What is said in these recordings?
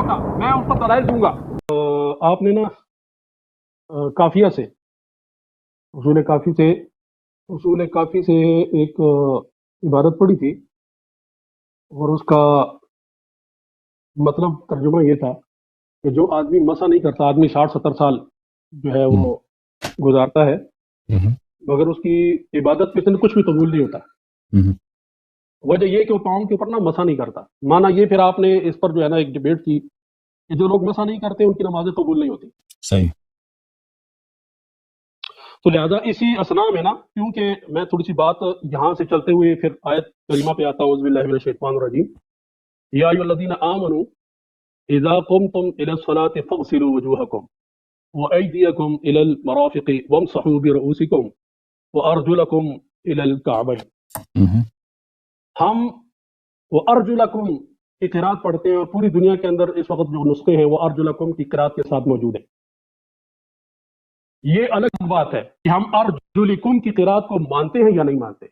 ہوتا، میں اس پر دلائل دوں گا۔ آپ نے نا کافیہ سے اصول کافی سے ایک عبارت پڑھی تھی، اور اس کا مطلب ترجمہ یہ تھا کہ جو آدمی مسا نہیں کرتا، آدمی 60-70 سال جو ہے وہ گزارتا ہے، مگر اس کی عبادت کے کچھ بھی قبول نہیں ہوتا۔ وجہ یہ کہ وہ پاؤں کے اوپر نا مسا نہیں کرتا۔ مانا یہ پھر آپ نے اس پر جو ہے نا ایک ڈیبیٹ کی کہ جو لوگ مسا نہیں کرتے ان کی نمازیں قبول نہیں ہوتی۔ صحیح۔ تو لہذا اسی اسنا میں نا، کیونکہ میں تھوڑی سی بات یہاں سے چلتے ہوئے پھر آیت کریمہ پہ آتا ہوں، اعوذ باللہ من الشیطان الرجیم، یا ایھا الذین آمنوا اذا قمتم الى الصلاة فاغسلوا وجوہکم وایدیکم الى المرافق وامسحوا برؤوسکم وارجلکم الى الکعبین۔ ہم وہ ارجلکم کی قرات پڑھتے ہیں، اور پوری دنیا کے اندر اس وقت جو نسخے ہیں وہ ارجلکم کی قرات کے ساتھ موجود ہیں۔ یہ الگ بات ہے کہ ہم ارجلکم کی قرات کو مانتے ہیں یا نہیں مانتے،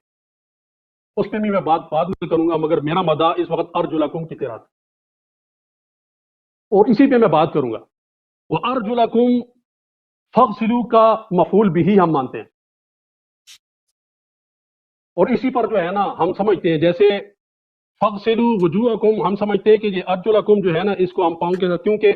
اس پہ بھی میں بات بعد میں کروں گا، مگر میرا مدعا اس وقت ارجلکم کی قرات، اور اسی پہ میں بات کروں گا۔ وہ ارجلکم فاغسلوا کا مفعول بھی ہم مانتے ہیں، اور اسی پر جو ہے نا ہم سمجھتے ہیں جیسے فاغسلوا وجوہکم، ہم سمجھتے ہیں کہ یہ ارجلکم جو ہے نا اس کو ہم پاؤں کے ساتھ، کیونکہ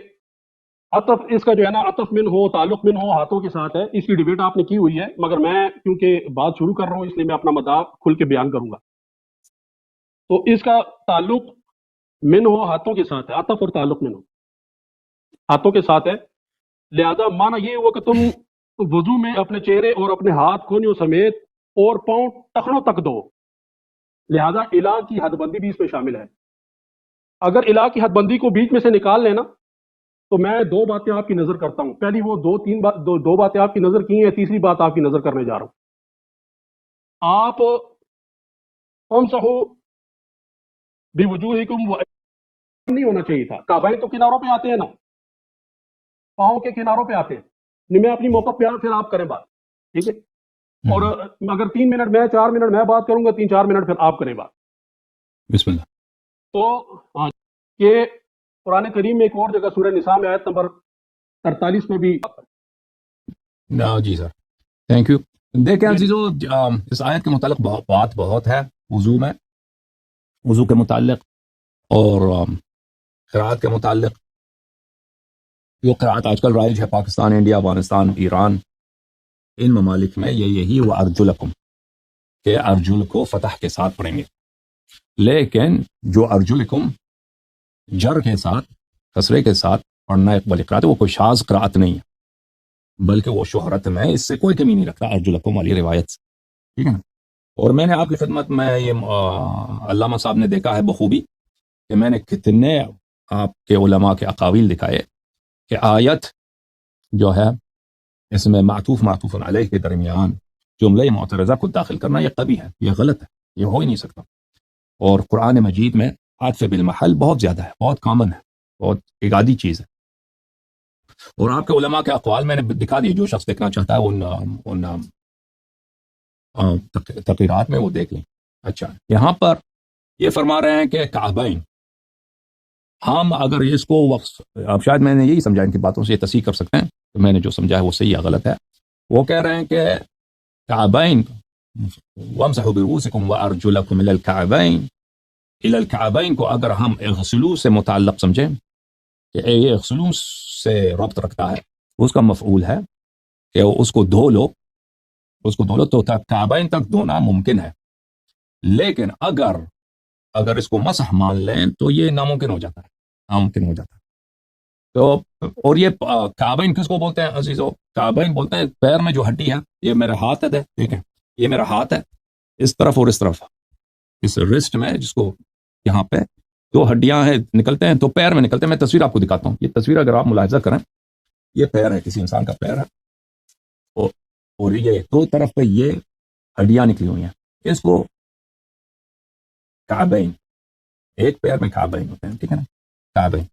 عطف اس کا جو ہے نا عطف من ہو، تعلق من ہو، ہاتھوں کے ساتھ ہے، اس کی ڈیبیٹ آپ نے کی ہوئی ہے، مگر میں کیونکہ بات شروع کر رہا ہوں اس لیے میں اپنا مدعا کھل کے بیان کروں گا۔ تو اس کا تعلق من ہو ہاتھوں کے ساتھ ہے، عطف اور تعلق من ہو ہاتھوں کے ساتھ ہے، لہذا معنی یہ ہوا کہ تم وضو میں اپنے چہرے اور اپنے ہاتھ کھولیوں سمیت اور پاؤں ٹخنوں تک دو، لہذا الہ کی حد بندی بھی اس میں شامل ہے۔ اگر الہ کی حد بندی کو بیچ میں سے نکال لینا تو میں دو باتیں آپ کی نظر کرتا ہوں، پہلی وہ دو باتیں آپ کی نظر کی ہیں، تیسری بات آپ کی نظر کرنے جا رہا ہوں۔ آپ امسحوا بوجوہکم، وہ نہیں ہونا چاہیے تھا، کعبین تو کناروں پہ آتے ہیں نا، پاؤں کے کناروں پہ آتے ہیں، نہیں میں اپنی موقع پہ پھر آپ کریں بات، ٹھیک ہے؟ اور اگر 3 منٹ میں 4 منٹ میں بات کروں گا، 3-4 منٹ پھر آپ کریں بات۔ بسم اللہ۔ تو یہ قرآن کریم میں ایک اور جگہ سورہ نساء میں آیت نمبر 43 میں بھی۔ جی سر، تھینک یو۔ دیکھیں عزیزو، اس آیت کے متعلق بات بہت ہے، وضو کے متعلق اور قرات کے متعلق۔ جو قرات آج کل رائج ہے پاکستان، انڈیا، افغانستان، ایران، ان ممالک میں یہی وہ ارجلکم کہ ارجل کو فتح کے ساتھ پڑھیں گے، لیکن جو ارجلکم جر کے ساتھ، کسرے کے ساتھ پڑھنا اقبال قرات ہے، وہ کوئی شاذ قرات نہیں ہے، بلکہ وہ شہرت میں اس سے کوئی کمی نہیں رکھتا ارجلکم والی روایت سے، ٹھیک ہے نا؟ اور میں نے آپ کی خدمت میں یہ علامہ صاحب نے دیکھا ہے بخوبی کہ میں نے کتنے آپ کے علماء کے اقاویل دکھائے کہ آیت جو ہے اس میں معطوف علیہ کے درمیان جملہ معترضہ کو داخل کرنا یہ قبیح ہے، یہ غلط ہے، یہ ہو ہی نہیں سکتا۔ اور قرآن مجید میں عطف بالمحل بہت زیادہ ہے، بہت کامن ہے، بہت ایک عادی چیز ہے۔ اور آپ کے علماء کے اقوال میں نے دکھا دیے، جو شخص دیکھنا چاہتا ہے ان تقریرات میں وہ دیکھ لیں۔ اچھا، یہاں پر یہ فرما رہے ہیں کہ کعبین، ہم اگر اس کو وقت، اب شاید میں نے یہی سمجھا، ان کی باتوں سے یہ تصحیح کر سکتے ہیں کہ میں نے جو سمجھا ہے وہ صحیح یا غلط ہے۔ وہ کہہ رہے ہیں کہ کعبین وامسحوا برؤوسکم وارجلکم الی الکعبین، الی الکعبین کو اگر ہم اغسلو سے متعلق سمجھیں کہ یہ اغسلو سے ربط رکھتا ہے، اس کا مفعول ہے کہ اس کو دھو لو تو کعبین تک دھونا ممکن ہے، لیکن اگر اس کو مسح مان لیں تو یہ ناممکن ہو جاتا ہے، تو اور یہ کعبین کس کو بولتے ہیں عزیزو؟ کعبین بولتے ہیں پیر میں جو ہڈی ہے، یہ میرا ہاتھ ہے، دیکھیں یہ میرا ہاتھ ہے، اس طرف اور اس طرف، اس رسٹ میں جس کو یہاں پہ دو ہڈیاں ہیں نکلتے ہیں تو پیر میں نکلتے ہیں۔ میں تصویر آپ کو دکھاتا ہوں، یہ تصویر اگر آپ ملاحظہ کریں، یہ پیر ہے، کسی انسان کا پیر ہے، اور یہ دو طرف پہ یہ ہڈیاں نکلی ہوئی ہیں، اس کو کعبین، ایک پیر میں کعبین ہوتے ہیں، ٹھیک ہے نا؟ کعبین،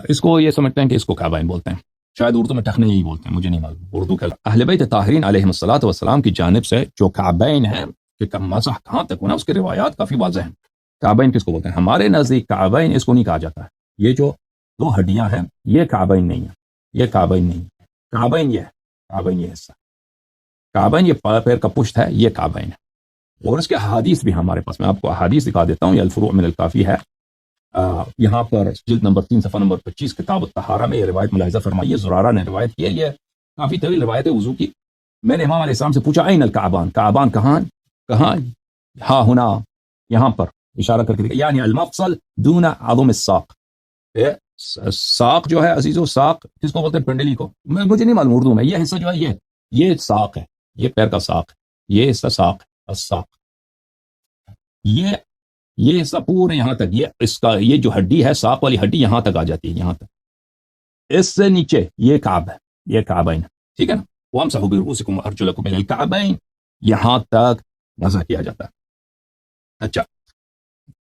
اس کو یہ سمجھتے ہیں کہ اس کو کعبین بولتے ہیں، شاید اردو میں ٹخنے یہی بولتے ہیں، مجھے نہیں معلوم اردو کا۔ اہل بیت طاہرین علیہم الصلوۃ والسلام کی جانب سے جو کعبین ہیں کہ مسح کہاں تک ہونا، اس کی روایات کافی واضح ہیں۔ کعبین کس کو بولتے ہیں؟ ہمارے نزدیک کعبین اس کو نہیں کہا جاتا ہے، یہ جو دو ہڈیاں ہیں یہ کعبین نہیں ہے، یہ کعبین نہیں ہے، کعبین یہ ہے، کعبین یہ حصہ، کعبین یہ پیر کا پشت ہے، یہ کعبین ہے۔ اور اس کے احادیث بھی ہمارے پاس، میں آپ کو احادیث دکھا دیتا ہوں، یہ الفروع من الکافی ہے، یہاں پر جلد نمبر 3 صفحہ نمبر 25 کتاب الطہارہ میں یہ روایت ملاحظہ فرمائیے، زرارہ نے روایت کی ہے، یہ کافی طویل روایت ہے وضو کی۔ میں نے امام علیہ السلام سے پوچھا این الکعبان، کعبان کہاں ہاں ہونا، یہاں پر اشارہ کر کے دیکھا، یعنی المفصل دون عظم الساق، ساق جو ہے عزیزو، ساق کس کو بولتے ہیں؟ پنڈلی کو، مجھے نہیں معلوم اردو میں، یہ حصہ جو ہے یہ ساق ہے، یہ پیر کا ساق ہے، یہ حصہ ساق ہے، الساق، یہ حصہ پورے یہاں تک، یہ جو ہڈی ہے ساق والی ہڈی یہاں تک آ جاتی ہے، یہاں تک، اس سے نیچے یہ کعب ہے، یہ کعبین، ٹھیک ہے نا؟ وامسحوا برؤوسکم وارجلکم الی الکعبین، یہاں تک مسح کیا جاتا ہے۔ اچھا،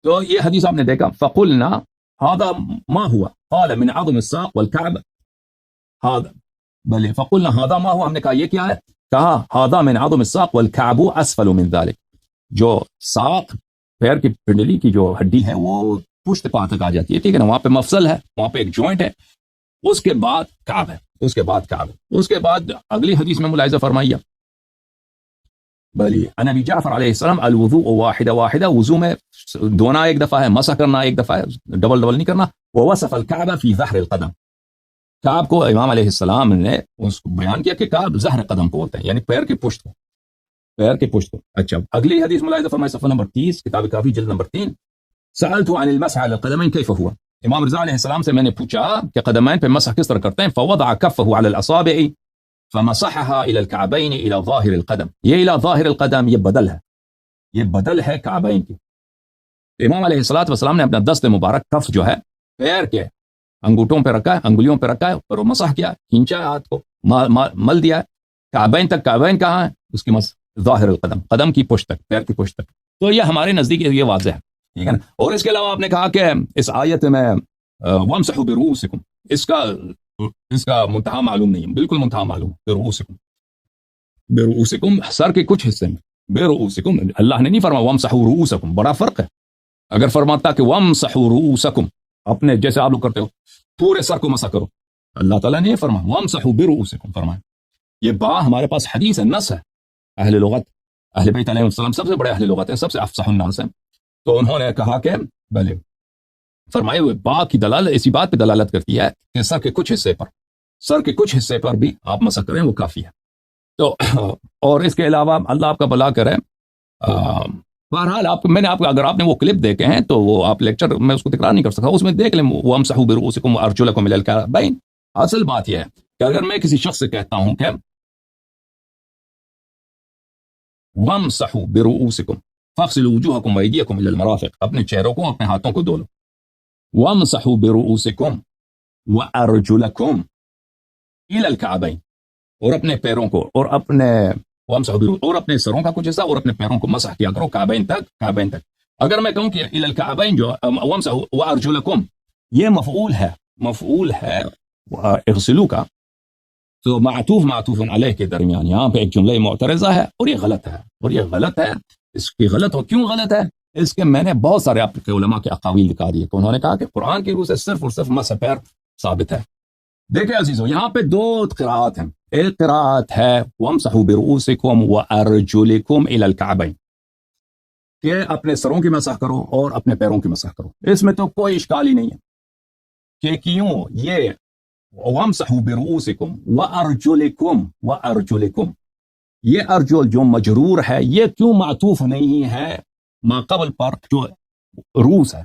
تو یہ حدیث آپ نے دیکھا، فقلنا هذا ما هو قال من عظم الساق والكعب، هذا بلے فقلنا هذا ما هو، ہم نے کہا یہ کیا ہے؟ کہا هذا من عظم الساق والكعب اسفل من ذلك، جو ساق پیر کی پنڈلی کی جو ہڈی ہے وہ پشت پا تک آ جاتی ہے، ٹھیک ہے نا؟ وہاں پہ مفصل ہے، وہاں پہ ایک جوائنٹ ہے، اس کے بعد کعب ہے، اس کے بعد کعب ہے، اس کے بعد اگلی حدیث میں ملاحظہ فرمائیے، بلی ان ابی جعفر علیہ السلام الوضوء واحدہ، وضو میں دھونا ایک دفعہ ہے، مسح کرنا ایک دفعہ ہے، ڈبل نہیں کرنا۔ ووصف الكعب فی ظہر القدم، کعب کو امام علیہ السلام نے اس کو بیان کیا کہ کعب ظہر قدم کو بولتے ہیں، یعنی پیر کی پشت کو، پیر کی پشت کو۔ اچھا، اگلی حدیث ملاحظہ فرمائے، صفحہ نمبر 30 کتاب کافی جلد نمبر 3، سألت عن المسح على القدمين كيف هو، امام رضا علیہ السلام سے میں نے پوچھا کہ قدمین پہ مسح کس طرح کرتے ہیں، فوضع كفه على الاصابع فمسحها الى الكعبين الى ظاهر القدم، یہ الى ظاهر القدم یہ بدل ہے، یہ بدل ہے کعبین کی۔ امام علیہ الصلوۃ والسلام نے اپنا دست مبارک کف جو ہے پیر کے انگوٹھوں پہ رکھا ہے، انگلیوں پہ رکھا ہے، اور وہ مسح کیا، کھینچا ہے ہاتھ کو، مل دیا ہے کعبین تک۔ کعبین کہاں ہے؟ اس کی ظاہر القدم، قدم کی پشت تک، پیر کی پشت تک۔ تو یہ ہمارے نزدیک یہ واضح ہے، ٹھیک ہے نا؟ اور اس کے علاوہ آپ نے کہا کہ اس آیت میں وامسحوا برؤوسکم، اس کا منتہا معلوم نہیں ہے، بالکل منتہا معلوم، برؤوسکم سر کے کچھ حصے میں، برؤوسکم اللہ نے نہیں فرمایا وامسحوا رؤوسکم، بڑا فرق ہے۔ اگر فرماتا کہ وامسحوا رؤوسکم، اپنے جیسے آپ لوگ کرتے ہو پورے سر کو مسح کرو، اللہ تعالیٰ نے یہ فرمایا وامسحوا برؤوسکم فرمایا۔ یہ با ہمارے پاس حدیث ہے، نص ہے، اہل لغت، اہل بیت علیہ السلام سب سے بڑے اہل لغت ہیں، سب سے افصح الناس ہیں، تو انہوں نے کہا کہ بھلے فرمائے ہوئے با کی دلالت اسی بات پہ دلالت کرتی ہے کہ سر کے کچھ حصے پر بھی آپ مسح کریں، وہ کافی ہے۔ تو اور اس کے علاوہ اللہ آپ کا بھلا کرے، بہرحال اگر آپ نے وہ کلپ دیکھے ہیں تو وہ آپ لیکچر میں اس کو تکرار نہیں کر سکتا، اس میں دیکھ لیں وامسحوا برؤوسکم وارجلکم الی الکعبین۔ اصل بات یہ ہے کہ اگر میں کسی شخص سے کہتا ہوں کہ وامسحوا برؤوسکم فاغسلوا وجوہکم وایدیکم الی المرافق، اپنے چہروں کو، اپنے ہاتھوں کو دھو لو، وامسحوا برؤوسکم وارجلکم الی الکعبین، اور اپنے پیروں کو اور اپنے اور اپنے سروں کا کچھ حصہ اور اپنے پیروں کو مسح کیا کرو کعبین تک۔ اگر میں کہوں کہ الی الکعبین جو وامسحوا وارجلکم یہ مفعول ہے اغسلوا کا، تو معطوف علیہ کے درمیان یہاں پہ ایک جملہ معترضہ ہے، اور یہ غلط ہے، اس کی کیوں غلط ہے؟ اس کے میں نے بہت سارے آپ کے علماء کے اقاویل دکھا دیے کہ انہوں نے کہا کہ قرآن کی روح سے صرف اور صرف مسح پیر ثابت ہے۔ دیکھیں عزیزو، یہاں پہ دو قراءات ہیں، ایک قراءت ہے وامسحوا برؤوسکم وارجلکم الی الکعبین، کہ اپنے سروں کی مسح کرو اور اپنے پیروں کی مسح کرو، اس میں تو کوئی اشکال ہی نہیں ہے کہ کیوں یہ وامسحوا برؤوسکم وارجلکم یہ ارجل جو مجرور ہے یہ کیوں معطوف نہیں ہے ما قبل پر جو روس ہے؟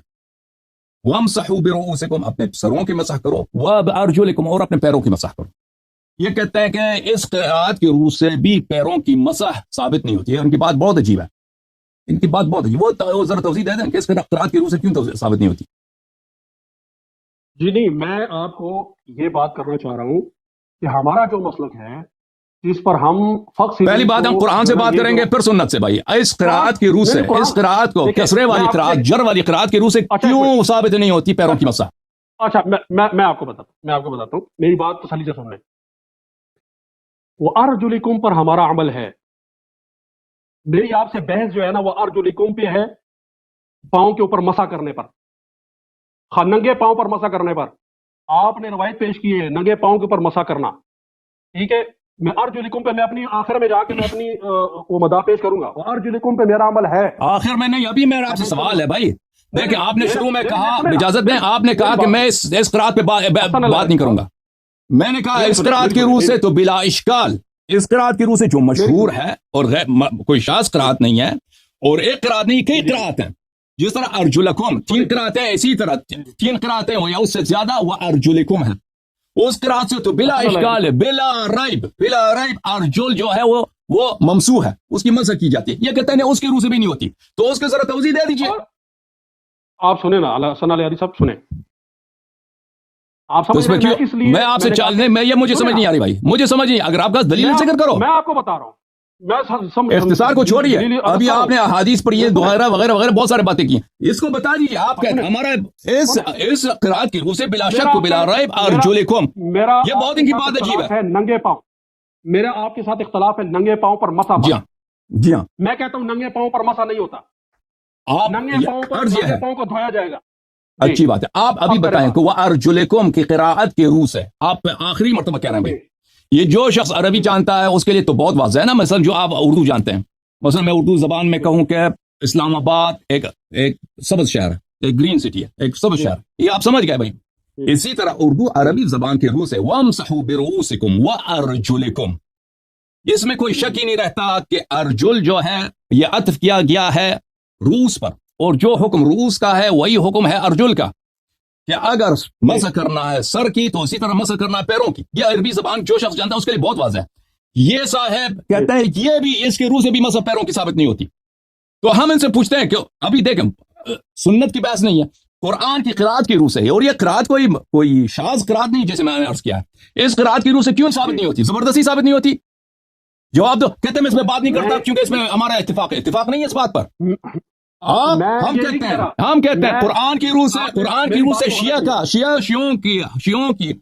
وامسحوا برؤوسکم اپنے سروں کی مسح کرو، وارجلکم اور اپنے پیروں کی مسح کرو۔ یہ کہتے ہیں کہ اس قراءت کی روح سے بھی پیروں کی مسح ثابت نہیں ہوتی ہے، ان کی بات بہت عجیب ہے، وہ ذرا توضیح دے دیں کہ اس قراءت کی روح سے کیوں ثابت نہیں ہوتی؟ جی نہیں، میں آپ کو یہ بات کرنا چاہ رہا ہوں کہ ہمارا جو مسلک ہے جس پر ہم پہلی بات ہم قرآن سے بات کریں گے پھر سنت سے۔ بھائی اس قراءت کی روح سے، اس قراءت کو کسرے والی قراءت، جر والی قراءت کی روح سے کیوں ثابت نہیں ہوتی پیروں کی مسح؟ اچھا، میں آپ کو بتاتا ہوں، میری بات تسلی سے سن لیں۔ وہ ارجلکم پر ہمارا عمل ہے، میری آپ سے بحث جو ہے نا وہ ارجلکم پہ ہے، پاؤں کے اوپر مسح کرنے پر۔ नंगे पांव पर मसा करने पर आपने रवायत पेश की है नंगे पांव के ऊपर मसा करना, ठीक है। मैं अर्जुलिकुम पे मैं अपनी आखिर में जाके मैं अपनी वो मदा पेश करूंगा, और अर्जुलिकुम पे मेरा अमल है। आखिर में नहीं, अभी मेरा आपसे सवाल है भाई। देखिए आपने शुरू में कहा, इजाजत दें, आपने कहा कि मैं इस क़िराअत पे बात नहीं करूंगा। मैंने कहा इस क़िराअत की रूह से तो बिला इश्काल, इस क़िराअत की रूह से जो मशहूर है और कोई शाज़ क़िराअत नहीं है, और एक क़िराअत नहीं कई क़िराअत हैं। जिस तरह अर्जुलकुम 3 क़िराअतें हैं, इसी तरह 3 क़िराअतें हो या उससे ज्यादा वह अर्जुलकुम है। उस क़िराअत से तो बिला इश्काल है, बिला रैब अर्जुल जो है वो ममसूह है, उसकी मसह की जाती है। ये कहते हैं उसकी रूह से भी नहीं होती, तो उसके जरा तवज़ीह दे दीजिए। आप सुने ना हसन अली सब सुने, आप तो समझ रहे हैं, इसलिए मैं आपसे चालने में ये मुझे समझ नहीं आ रही भाई, मुझे समझ नहीं। अगर आपका दलील जिक्र करो, मैं आपको बता रहा हूँ, इख्तिसार को छोड़िए। अभी आपने अहादीस पढ़ी है, वगैरह वगैरह वगैरह बहुत सारी बातें की, इसको बता दीजिए। आप कहते हैं हमारा इस क़िराअत की रूह से बिला शक बिला रैब अर्जुलकुम, मेरा ये बहुत इनकी बात अजीब है। नंगे पांव, मेरा आपके साथ इख्तलाफ है नंगे पांव पर मसा। जी हाँ, मैं कहता हूँ नंगे पांव पर मसा नहीं होता, आप नंगे पांव को धोया जाएगा। अच्छी बात है। आप अभी बताएं कि वह अर्जुलकुम की क़िराअत के रूह से आप आखिरी मर्तबा कह रहे हैं भाई। ये जो शख्स अरबी जानता है उसके लिए तो बहुत वाज़ेह है ना। मसलन जो आप उर्दू जानते हैं, मसलन मैं उर्दू ज़बान में कहूँ कि इस्लामाबाद एक सब्ज़ शहर है, एक ग्रीन सिटी है, एक सब्ज़ शहर, ये आप समझ गए भाई। इसी तरह उर्दू अरबी ज़बान के रूह से वमसहू बिरूसिकुम व अर्जुलकुम, इसमें कोई शक ही नहीं रहता कि अर्जुल जो है ये अत्फ किया गया है रूस पर, और जो हुक्म रूस का है वही हुक्म है अर्जुल का, कि अगर मसह करना है सर की तो इसी तरह मसह करना है पैरों की। ये अरबी जबान जो शख्स जानता है उसके लिए बहुत वाज़ेह है। ये साहब कहते हैं ये भी इसके रूह से भी मसह पैरों की साबित नहीं होती। तो हम इनसे पूछते हैं क्यों, अभी देखें सुन्नत की बहस नहीं है, कुरान की क़िराअत की रूह से है, और ये क़िराअत कोई शाज़ क़िराअत नहीं जैसे मैंने अर्ज किया है। इस क़िराअत की रूह से क्यों साबित नहीं होती, जबरदस्ती साबित नहीं होती? जवाब दो। कहते हैं मैं इसमें बात नहीं करता क्योंकि इसमें हमारा इत्तिफाक नहीं है इस बात पर। हम कहते हैं कुरान की रूह से शियों की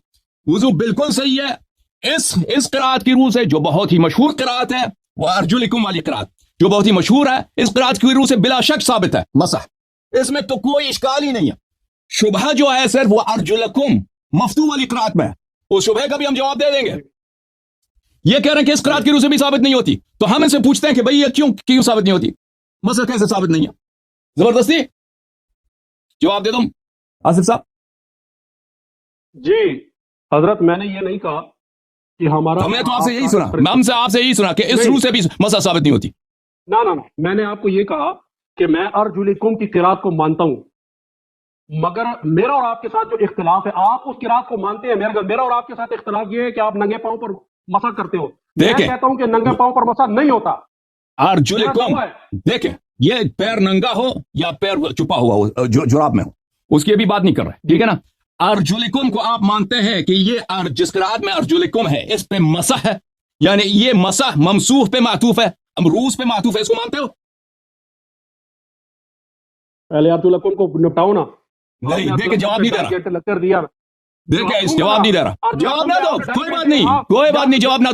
वुज़ू बिल्कुल सही है। इस क़िराअत की रूह से जो बहुत ही मशहूर क़िराअत है, वह अर्जुलकुम वाली क़िराअत जो बहुत ही मशहूर है, इस क़िराअत की रूह से बिला शक साबित है मसह, इसमें तो कोई इश्काल ही नहीं है। शुबह जो है सिर्फ वो अर्जुलकुम मफ्तू वाली क़िराअत में है, उस शुबह का भी हम जवाब दे देंगे। ये कह रहे हैं कि इस क़िराअत की रूह से भी साबित नहीं होती, तो हम इनसे पूछते हैं कि भाई ये क्यों साबित नहीं होती, मसह कैसे साबित नहीं है? जबरदस्ती जवाब दे दो आसिफ साहब। जी हजरत, मैंने ये नहीं कहा कि हमारा, हमने तो आपसे यही सुना, हमसे आपसे यही सुना कि इस रूह से भी मसह साबित नहीं होती। ना, मैंने आपको ये कहा कि मैं अर्जुलकुम की क़िराअत को मानता हूं, मगर मेरा और आपके साथ जो इख्तिलाफ है, आप उस क़िराअत को मानते हैं, मेरा और आपके साथ इख्तिलाफ ये है कि आप नंगे पांव पर मसा करते हो। मैं कहता हूं कि नंगे पांव पर मसा नहीं होता। अर्जुलकुम, देखें ये पैर नंगा हो या पैर छुपा हुआ हो, जुराब में हो, उसकी भी बात नहीं कर रहे, ठीक है ना। अर्जुलकुम को आप मानते हैं कि ये जिस क़िराअत में अर्जुलकुम है इस पे मसह है, यानी ये मसह ममसूह पे मातूफ है, रूस पे मातूफ है, इसको मानते हो? पहले अर्जुलकुम को निपटाओ ना। नहीं, देखे जवाब नहीं दे रहा, लेक्चर दिया, देखे इस जवाब नहीं दे रहा, जवाब ना दो, कोई बात नहीं, जवाब ना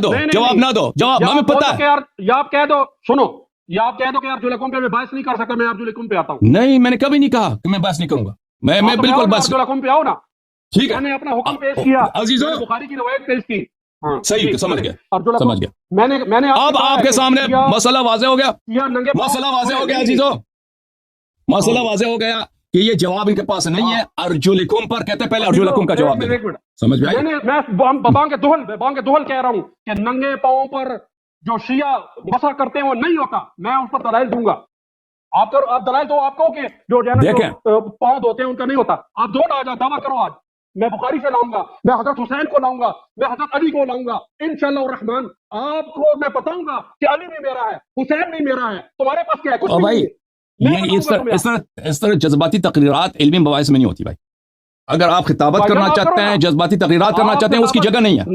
दो, जवाब हमें पता है। या आप कह दो, सुनो, या आप कह दो कि अर्जुलकुम पे मैं बहस नहीं कर सकता, मैं अर्जुलकुम पे आता हूं। नहीं, मैंने कभी नहीं कहा कि मैं बहस नहीं करूंगा, मैं बिल्कुल बहस। अर्जुलकुम पे आओ ना, ठीक है, मैंने अपना हुक्म पेश किया, अजीजों बुखारी की रवायत पेश की। सही, समझ गया। मैंने अब आपके सामने मसला वाज़ेह हो गया, मसला वाज़ेह हो गया अजीजों, मसला वाज़ेह हो गया कि ये जवाब इनके पास नहीं है अर्जुलकुम पर। कहते हैं पहले अर्जुलकुम का जवाब दे, समझ में आया? मैं बांगे दुहल कह रहा हूं कि नंगे पांव पर जो शिया मसा करते हैं वो नहीं होता, मैं उस पर दलाइल दूंगा। आप दलाइल दो, आप कहो कि जो पांव धोते हैं उनका नहीं होता, आप दो ना, आ दावा करो। आज मैं बुखारी से लाऊंगा, मैं हजरत हुसैन को लाऊंगा, मैं हजरत अली को लाऊंगा, इंशाअल्लाह रहमान आपको मैं बताऊंगा कि अली भी मेरा है, हुसैन भी मेरा है, तुम्हारे पास क्या है? कुछ नहीं है। ये इस तरह जज्बाती तकरीरात इल्मी मबाहिस में नहीं होती भाई। अगर आप खिताबत करना चाहते हैं, जज्बाती तकरीरात करना चाहते हैं, उसकी जगह नहीं है।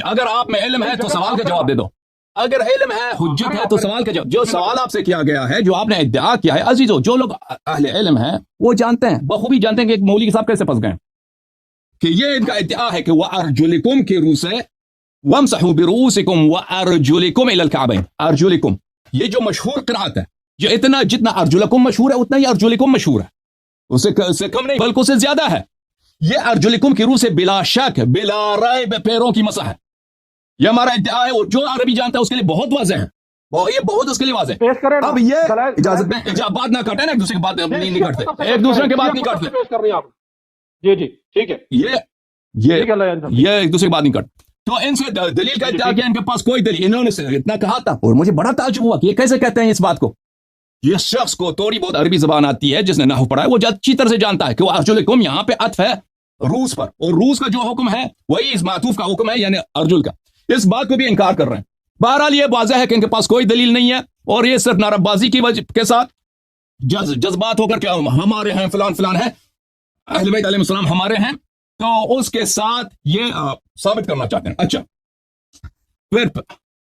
अगर आप में इल्म है तो सवाल का जवाब दे दो, अगर इल्म है, हुज्जत है तो सवाल का जवाब। जो सवाल आपसे किया गया है, जो आपने इद्दिआ किया है, अजीजों जो लोग अहले इल्म हैं वो जानते हैं, बखूबी जानते हैं कि एक मौलवी साहब कैसे फंस गए, कि ये इनका इद्दिआ है कि वह अर्जुलकुम की रूह से वमसहू बिरूसिकुम व अर्जुलकुम इलल कअबैन। अर्जुलकुम ये जो मशहूर क़िराअत है, जो जितना अर्जुलकुम मशहूर है उतना ही अर्जुलकुम मशहूर है, उससे कम नहीं बल्कि उससे ज्यादा है। ये अर्जुलिकुम की रूह से बिला शक बिला रैब पैरों की मसा है। ये हमारा इद्दिआ है, और जो अरबी जानता है उसके लिए बहुत वाज़ेह है, ये बहुत उसके लिए वाज़ेह है। पेश करें ना। अब ये दलाइल- इजाजत दें, बात ना काटे ना, एक दूसरे की बात नहीं पेश करते, करें, एक दूसरे की बात नहीं पेश करते। पेश कर रहे हैं आप। जी जी ठीक है ये ठीक है लायन साहब। ये एक दूसरे की बात नहीं करते। तो इनसे दलील का इद्दिआ किया, इनके पास कोई दलील, इन्होंने इतना कहा था, और मुझे बड़ा ताज्जुब हुआ कि ये कैसे कहते हैं इस बात को। ये शख्स को थोड़ी बहुत अरबी जबान आती है, जिसने नहव पढ़ा है, वो अच्छी तरह से जानता है कि वो अर्जुलिकुम यहाँ पे अत्फ है रूस पर, और रूस का जो हुक्म है वही इस मातूफ का हुक्म है, यानी अर्जुल का। इस बात को भी इनकार कर रहे हैं। बहरहाल ये वाज़ेह है कि इनके पास कोई दलील नहीं है, और ये सिर्फ नाराबाजी की वजह के साथ जज्बात होकर के हमारे हैं, फलान फलान है, अहले बैत अलैहिस्सलाम हमारे हैं, तो उसके साथ ये साबित करना चाहते हैं। अच्छा, फिर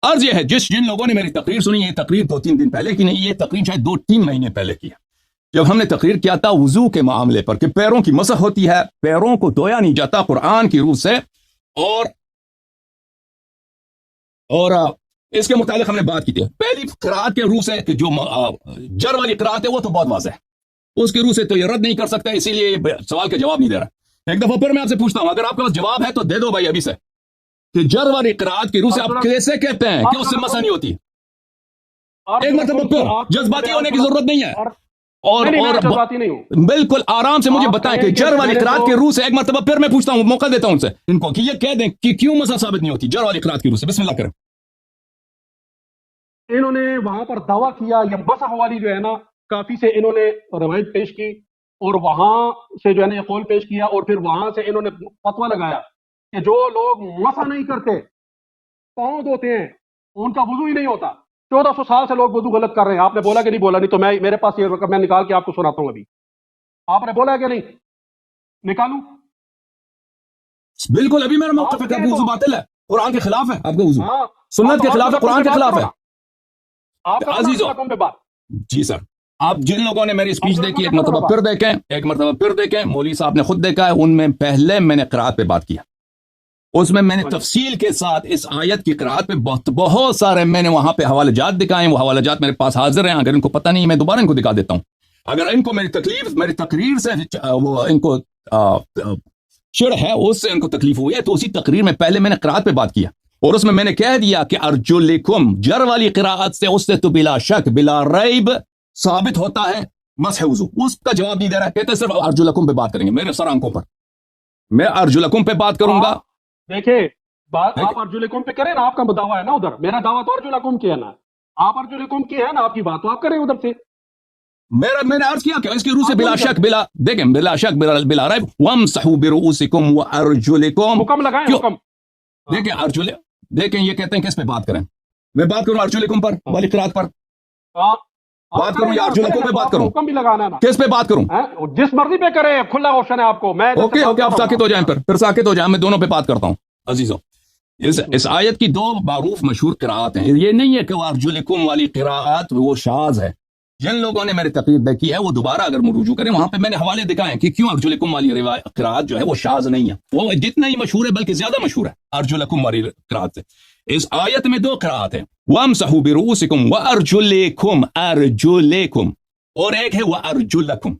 अर्ज ये है, जिन लोगों ने मेरी तकरीर सुनी, ये तकरीर 2-3 दिन पहले की नहीं, ये तकरीर शायद 2-3 महीने पहले की है, जब हमने तकरीर किया था वुजू के मामले पर कि पैरों की मसह होती है, पैरों को धोया नहीं जाता कुरान की रूह से, और इसके मुताबिक हमने बात की थी। पहली क़िराअत के रूह से कि जो जर वाली क़िराअत है वो तो बहुत वाज़ेह है, उसकी रूह से तो ये रद्द नहीं कर सकता, इसीलिए ये सवाल का जवाब नहीं दे रहा। एक दफा फिर मैं आपसे पूछता हूं, अगर आपके पास जवाब है तो दे दो भाई अभी से, कि जर वाली क़िराअत की रूह से आप कैसे कहते हैं कि उससे मसह नहीं होती। एक मतलब फिर जज्बाती होने की जरूरत नहीं है, और जज्बाती नहीं हूं। बिल्कुल आराम से मुझे बताएं कि जर वाली क़िराअत के रूह से, एक मतलब फिर मैं पूछता हूं, मौका देता हूं उनसे, इनको कि ये कह दें कि क्यों मसह साबित नहीं होती जर वाली क़िराअत की रूह से। बिस्मिल्लाह करें। इन्होंने वहां पर दावा किया, या मसह वाली जो है ना, काफी से इन्होंने रवायत पेश की, और वहां से जो है ना ये कौल पेश किया, और फिर वहां से इन्होंने फतवा लगाया कि जो लोग मसह नहीं करते, पांव धोते हैं, उनका वुजू ही नहीं होता। 1400 साल से लोग वुजू गलत कर रहे हैं। आपने बोला कि नहीं बोला? नहीं तो मैं, मेरे पास ये रकम मैं निकाल के आपको सुनाता हूं। अभी आपने बोला है कि नहीं? निकालूं? बिल्कुल, अभी मेरा मुत्तफ़िक़ है, वुजू बातिल है, कुरान के खिलाफ है आपका वुजू, हाँ, सुन्नत के खिलाफ है, कुरान के खिलाफ है। आपका अजीजों, रकम पे बात। जी सर, आप जिन लोगों ने मेरी स्पीच देखी, एक मरतबा फिर देखें, मौलवी साहब ने खुद देखा है, उनमें पहले मैंने क़िराअत पे बात किया, उसमें मैंने तफसील के साथ इस आयत की क़िराअत पे बहुत सारे मैंने वहां पे हवाले जात दिखाए, वो हवाले जात मेरे पास हाजिर हैं। अगर इनको पता नहीं, मैं दोबारा इनको दिखा देता हूं। अगर इनको मेरी तकरीर से वो इनको चिड़ है, उससे इनको तकलीफ हुई है, तो उसी तकरीर में पहले मैंने क़िराअत पे बात किया, और उसमें मैंने कह दिया कि अर्जुलिकुम जर वाली क़िराअत से, उससे तो बिला शक बिला रैब साबित होता है मसह वुजू। उसका जवाब नहीं दे रहा, कहते सिर्फ अर्जुलकुम पे बात करेंगे, मेरे सर आंखों पर मैं अर्जुलकुम पे बात करूंगा। देखिए, बात आप अर्जुलकुम पे करें ना, आपका दावा है ना उधर, मेरा दावा तो अर्जुलकुम की है ना, आप अर्जुलकुम की है ना, आपकी बात तो आप करें उधर से। मैंने अर्ज किया कि इसकी रूह से बिला शक बिला रैब वमसहू बिरुउसिकुम व अर्जुलिकुम, हुक्म लगाएं, हुक्म। देखें ये कहते हैं किस पे बात करें। मैं बात करूं अर्जुलिकुम पर वाली क़िराअत पर बात करूं या अर्जुलकुम पे बात करूं? हुक्म भी लगाना है ना, किस पे बात करूं? जिस मर्जी पे करें, खुला ऑप्शन है आपको। मैं ओके आप साकित हो जाएं, फिर साकित हो जाएं, मैं दोनों पे बात करता हूं। अजीजों, इस आयत की 2 मारूफ मशहूर क़िराअत हैं। ये नहीं है कि वो अर्जुलिकुम वाली क़िराअत वो शाज़ है। जिन लोगों ने मेरी तकरीर देखी है वो दोबारा अगर रुजू करें, वहां पे मैंने हवाले दिखाए कि क्यों अर्जुलकुम वाली क़िराअत जो है वो शाज़ नहीं है, वो जितना ही मशहूर है बल्कि ज्यादा मशहूर है अर्जुलकुम वाली क़िराअत से। इस आयत में 2 क़िराअत है, वमसहू बिरुउसिकुम व अर्जुलिकुम, और एक है व अर्जुलकुम।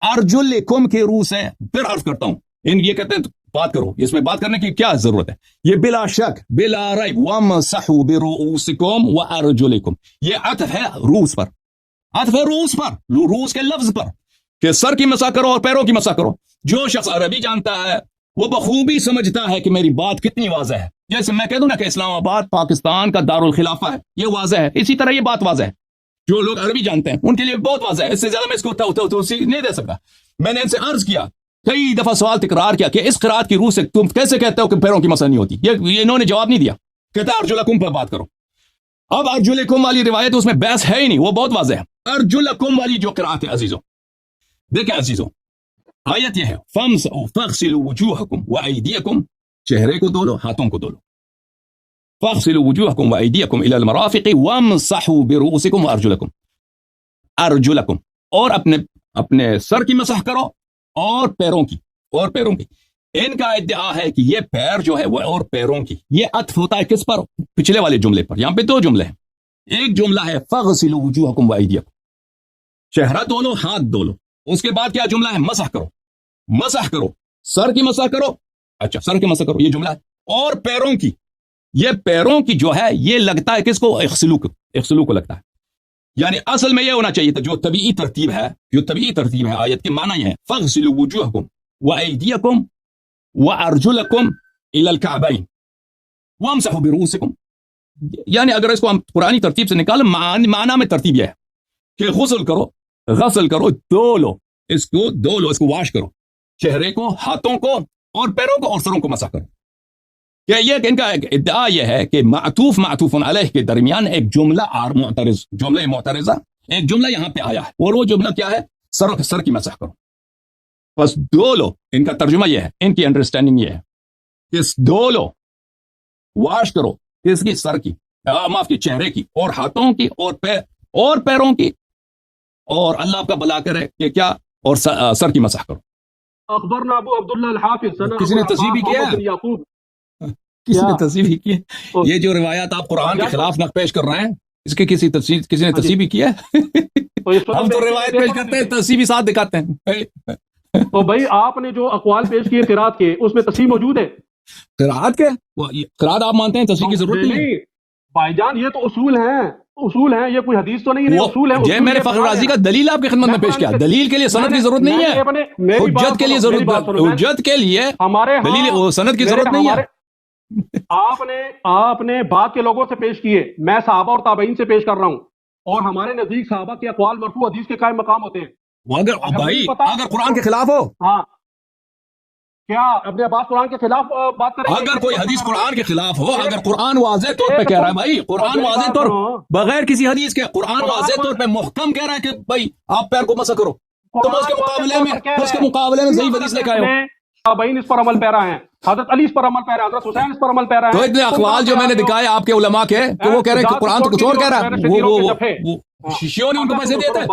अर्जुलिकुम के रूह से फिर अर्ज करता हूं, ये कहते हैं बात करो, इसमें बात करने की क्या जरूरत है? ये बिला शक बिला रैब वमसहू बिरुउसिकुम व अर्जुलिकुम, ये अतफ है रूस पर, रूस के लफ्ज पर, कि सर की मसा करो और पैरों की मसा करो। जो शख्स अरबी जानता है वो बखूबी समझता है कि मेरी बात कितनी वाज़ेह है। जैसे मैं कह दूं ना कि इस्लामाबाद पाकिस्तान का दारुल खिलाफा है, ये वाज़ेह है, इसी तरह ये बात वाज़ेह है। जो लोग अरबी जानते हैं उनके लिए बहुत वाज़ेह है, इससे ज्यादा मैं इसको नहीं दे सकता। मैंने इनसे अर्ज किया, कई दफा सवाल तकरार किया कि इस क़िराअत की रूह से तुम कैसे कहते हो कि पैरों की मसा नहीं होती। ये इन्होंने जवाब नहीं दिया, कहता अर्जुलकुम पर बात करो। अब अर्जुलकुम वाली रिवायत उसमें बहस है ही नहीं, वो बहुत वाज़ेह है। अर्जुलकुम वाली जो क़िराअत है अजीजों, देखें अजीजों, आयत यह है, फग़सिलू वुजूहकुम व अयदियकुम, चेहरे को धो लो, हाथों को धो लो। फग़सिलू वुजूहकुम व अयदियकुम इलल मराफ़िक़ि वमसहू बिरुउसिकुम व अर्जुलकुम, और अपने सर की मसह करो और पैरों की। इनका इद्दिआ है कि ये पैर जो है वो और पैरों की, ये अत्फ होता है किस पर? पिछले वाले जुमले पर। यहां पे 2 जुमले हैं। एक जुमला है फग़सिलू वुजूहकुम व अयदियकुम, चेहरा धो लो, हाथ धो लो, اس کے بعد کیا جملہ ہے؟ مسح کرو، مسح کرو، سر کی مسح کرو، اچھا سر کی مسح کرو، یہ جملہ ہے۔ اور پیروں کی، یہ پیروں کی جو ہے یہ لگتا ہے کس کو؟ اغسلو کو لگتا ہے، یعنی اصل میں یہ ہونا چاہیے تھا جو طبیعی ترتیب ہے آیت کے معنی یہ ہے فاغسلوا وجوہکم وایدیکم وارجلکم الی الکعبین وامسحوا برؤوسکم، یعنی اگر اس کو ہم قرآنی ترتیب سے نکالیں معنی میں ترتیب یہ ہے کہ غسل کرو، دھو لو اس کو واش کرو، چہرے کو، ہاتھوں کو اور پیروں کو اور سروں کو مسح کرو۔ کہ یہ کہ ان کا ادعا یہ ہے کہ معطوف علیہ کے درمیان ایک جملہ معترضہ ایک جملہ یہاں پہ آیا ہے، اور وہ جملہ کیا ہے؟ سر کی مسح کرو، بس دھو لو۔ ان کا ترجمہ یہ ہے، ان کی انڈرسٹینڈنگ یہ ہے کہ دھو لو، واش کرو کس کی؟ سر کی، معاف کی، چہرے کی اور ہاتھوں کی اور پیروں کی، اور اللہ کا بلا کرے کہ کیا؟ اور سر کی مسح کرو۔ اخبرنا ابو عبداللہ الحافظ کسی نے تصحیح بھی کیا ہے؟ یعقوب، کسی نے تصحیح بھی کی ہے؟ یہ جو روایات آپ قرآن کے خلاف نہ پیش کر رہے ہیں، اس کی کسی نے تصحیح بھی کیا ہے؟ ہم تو روایت پیش کرتے ہیں، تصحیح بھی ساتھ دکھاتے ہیں۔ تو بھائی آپ نے جو اقوال پیش کیے قرات کے، اس میں تصحیح موجود ہے؟ قرات آپ مانتے ہیں تصحیح کی ضرورت نہیں ہے؟ بھائی جان یہ تو اصول ہیں، یہ کوئی حدیث تو نہیں ہے، اصول ہے۔ یہ میرے فخر رازی کا دلیل آپ کی خدمت میں پیش کیا، دلیل کے لیے سند کی ضرورت نہیں ہے، حجت کے لیے دلیل سند کی ضرورت نہیں ہے۔ آپ نے بعد کے لوگوں سے پیش کیے، میں صحابہ اور تابعین سے پیش کر رہا ہوں، اور ہمارے نزدیک صحابہ کے اقوال مرفوع حدیث کے قائم مقام ہوتے ہیں۔ اگر قرآن کے خلاف ہو، ہاں کیا ابن عباس قرآن کے خلاف بات کریں؟ اگر کوئی حدیث قرآن کے خلاف ہو، اگر قرآن واضح طور پہ کہہ رہا ہے بھائی، قرآن واضح طور بغیر کسی حدیث کے قرآن واضح طور پہ محکم کہہ رہا ہے کہ بھائی آپ پیر کو مسح کرو، تم اس کے مقابلے میں ضعیف حدیث لے کے آئے ہو۔ تابعین اس پر عمل پیرا ہیں، حضرت علی اس پر عمل پیرا ہے، حضرت حسین اس پر عمل پیرا ہے۔ تو اتنے اقوال جو میں نے دکھائے آپ کے علماء کے کہ وہ کہہ رہے ہیں کہ قرآن تو کچھ اور کہہ رہا ہے، وہ شیعوں نے ان کو پیسے دیے تھے۔